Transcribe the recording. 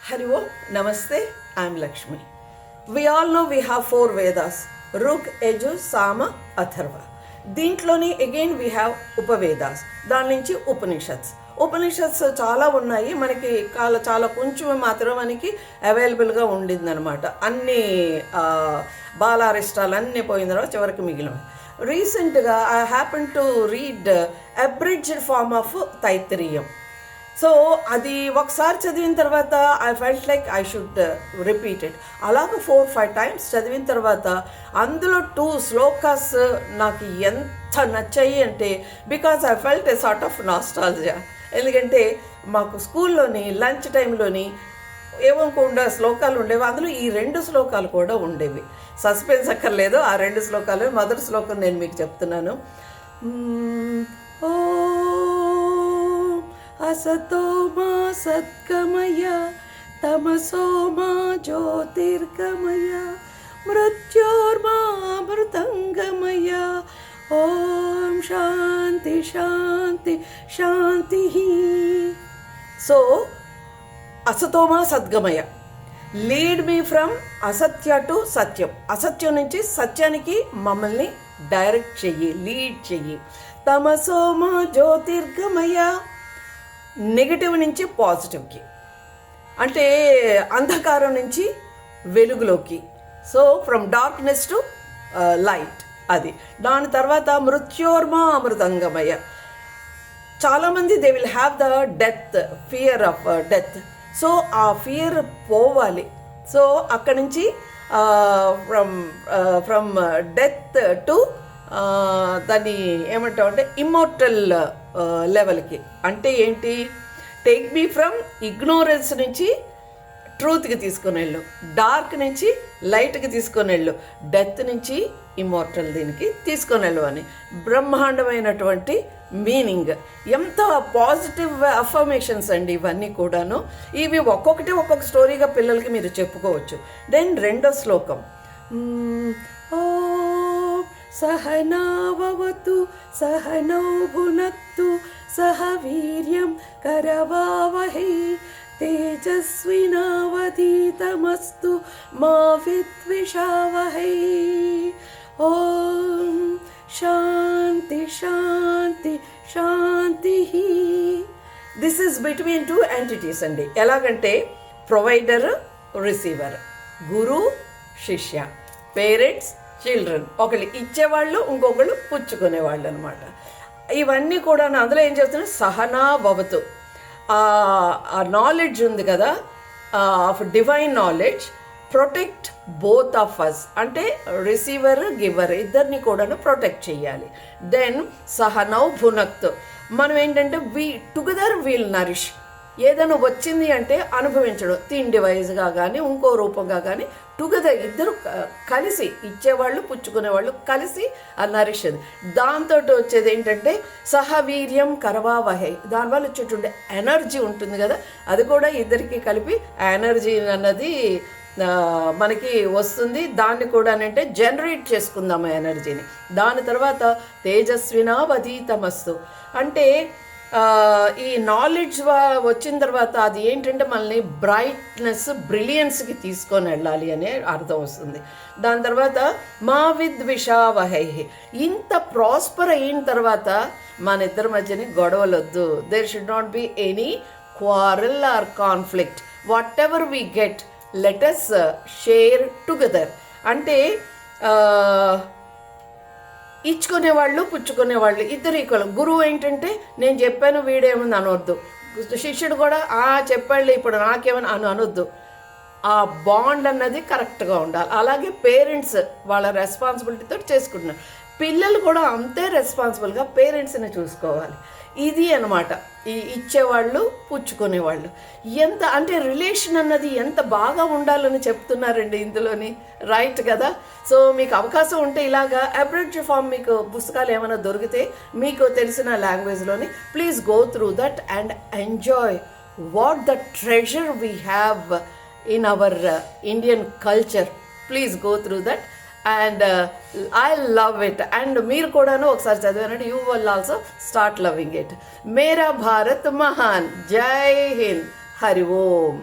Hari Om, Namaste, I am Lakshmi. We all know we have 4 Vedas, Rug, Yajur, Sama, Atharva. దీంట్లోని again we have ఉపవేదాస్, దాని నుంచి ఉపనిషత్స్ చాలా ఉన్నాయి మనకి. చాలా కొంచెం మాత్రం మనకి అవైలబుల్గా ఉండిందనమాట. అన్ని బాలారిష్టాలు అన్నీ పోయిన తర్వాత చివరికి మిగిలినవి. రీసెంట్గా I happen to read abridged form of Taittiriyam. So అది ఒకసారి చదివిన తర్వాత I felt like I should repeat it. అలాగే 4-5 టైమ్స్ చదివిన తర్వాత అందులో 2 శ్లోకాస్ నాకు ఎంత నచ్చాయి అంటే, because I felt a sort of nostalgia. ఎందుకంటే మాకు స్కూల్లోని లంచ్ టైంలోని ఏమనుకుండా శ్లోకాలు ఉండేవి, అందులో ఈ 2 శ్లోకాలు కూడా ఉండేవి. సస్పెన్స్ అక్కర్లేదు, ఆ 2 శ్లోకాలు. మొదటి శ్లోకం నేను మీకు చెప్తున్నాను. असतो मा सद्गमय तमसो मा ज्योतिर्गमय मृत्योर्मा अमृतंगमय ओम शांति शांति शांति. సో అసతోమా సద్గమయ, లీడ్ మీ ఫ్రమ్ అసత్య టు సత్యం. అసత్యం నుంచి సత్యానికి మమ్మల్ని డైరెక్ట్ చెయ్యి, లీడ్ చెయ్యి. తమసోమా జ్యోతిర్గమయ, నెగిటివ్ నుంచి పాజిటివ్కి, అంటే అంధకారం నుంచి వెలుగులోకి. So from darkness to light. అది దాని తర్వాత మృత్యోర్మా అమృతంగమయ. చాలామంది they will have the death, fear of death. So ఆ ఫియర్ పోవాలి. సో అక్కడి నుంచి ఫ్రమ్ డెత్ టు దాన్ని ఏమంటాం అంటే ఇమ్మోర్టల్ లెవెల్కి. అంటే ఏంటి? టేక్ మీ ఫ్రమ్ ఇగ్నోరెన్స్ నుంచి ట్రూత్కి తీసుకొని వెళ్ళు, డార్క్ నుంచి లైట్కి తీసుకొని వెళ్ళు, డెత్ నుంచి ఇమ్మోర్టల్ దీనికి తీసుకొని వెళ్ళు అని బ్రహ్మాండమైనటువంటి మీనింగ్. ఎంత పాజిటివ్ అఫర్మేషన్స్ అండి ఇవన్నీ కూడాను. ఇవి ఒక్కొక్క స్టోరీగా పిల్లలకి మీరు చెప్పుకోవచ్చు. దెన్ 2వ శ్లోకం, सहनावतु सहनौ भुनक्तु सह वीर्यं करवावहै तेजस्विनावधीतमस्तु मा विद्विषावहै ओम शांति शांति शांति. దిస్ ఈజ్ బిట్వీన్ 2 ఎంటిటీస్ అండి. ఎలాగంటే ప్రొవైడర్, రిసీవర్, గురు, శిష్య, పేరెంట్స్, చిల్డ్రన్. ఒకళ్ళు ఇచ్చేవాళ్ళు, ఇంకొకళ్ళు పుచ్చుకునేవాళ్ళు అనమాట. ఇవన్నీ కూడా అందులో ఏం చేస్తున్నారు? సహనా భవతు. ఆ నాలెడ్జ్ ఉంది కదా, of divine knowledge, protect both of us. అంటే రిసీవర్, గివర్ ఇద్దరిని కూడాను ప్రొటెక్ట్ చేయాలి. దెన్ సహనౌ భునక్తు, మనం ఏంటంటే టుగెదర్ వీల్ నరిష్. ఏదైనా వచ్చింది అంటే అనుభవించడం, తిండి వైజ్గా కానీ ఇంకో రూపంగా కానీ టుగెదర్ ఇద్దరు కలిసి, ఇచ్చేవాళ్ళు పుచ్చుకునేవాళ్ళు కలిసి ఆ నరిషది. దాంతో వచ్చేది ఏంటంటే సహవీర్యం కరవావహై, దానివల్ల వచ్చేటువంటి ఎనర్జీ ఉంటుంది కదా, అది కూడా ఇద్దరికి కలిపి ఎనర్జీ అన్నది మనకి వస్తుంది. దాన్ని కూడా అంటే జనరేట్ చేసుకుందాం ఆ ఎనర్జీని. దాని తర్వాత తేజస్వినావధీతమస్తు, అంటే ఈ నాలెడ్జ్ వచ్చిన తర్వాత అది ఏంటంటే మనల్ని బ్రైట్నెస్, బ్రిలియన్స్కి తీసుకొని వెళ్ళాలి అనే అర్థం వస్తుంది. దాని తర్వాత మా విద్విషావహై, ఇంత ప్రాస్పర్ అయిన తర్వాత మన ఇద్దరి మధ్యని గొడవలొద్దు. There should not be any quarrel or conflict. Whatever we get let us share together. అంటే ఇచ్చుకునేవాళ్ళు, పుచ్చుకునేవాళ్ళు ఇద్దరు ఈక్వల్. గురువు ఏంటంటే నేను చెప్పాను వీడేముంది అనొద్దు, శిష్యుడు కూడా చెప్పాళ్ళు ఇప్పుడు నాకేమని అనొద్దు. ఆ బాండ్ అన్నది కరెక్ట్గా ఉండాలి. అలాగే పేరెంట్స్ వాళ్ళ రెస్పాన్సిబిలిటీతో చేసుకుంటున్నారు, పిల్లలు కూడా అంతే రెస్పాన్సిబుల్గా పేరెంట్స్ని చూసుకోవాలి. ఇది అనమాట ఈ ఇచ్చేవాళ్ళు, పుచ్చుకునేవాళ్ళు. ఎంత అంటే రిలేషన్ అన్నది ఎంత బాగా ఉండాలని చెప్తున్నారండి ఇందులోని, రైట్ కదా. సో మీకు అవకాశం ఉంటే ఇలాగా అబ్రిడ్జ్ ఫామ్ మీకు పుస్తకాలు ఏమైనా దొరికితే మీకు తెలిసిన లాంగ్వేజ్లోని please go through that and enjoy what the treasure we have in our Indian culture. Please go through that and I love it. And meer kodanu okkasari chadivanante you will also start loving it. Mera Bharat Mahan. Jai Hind. Hari Om.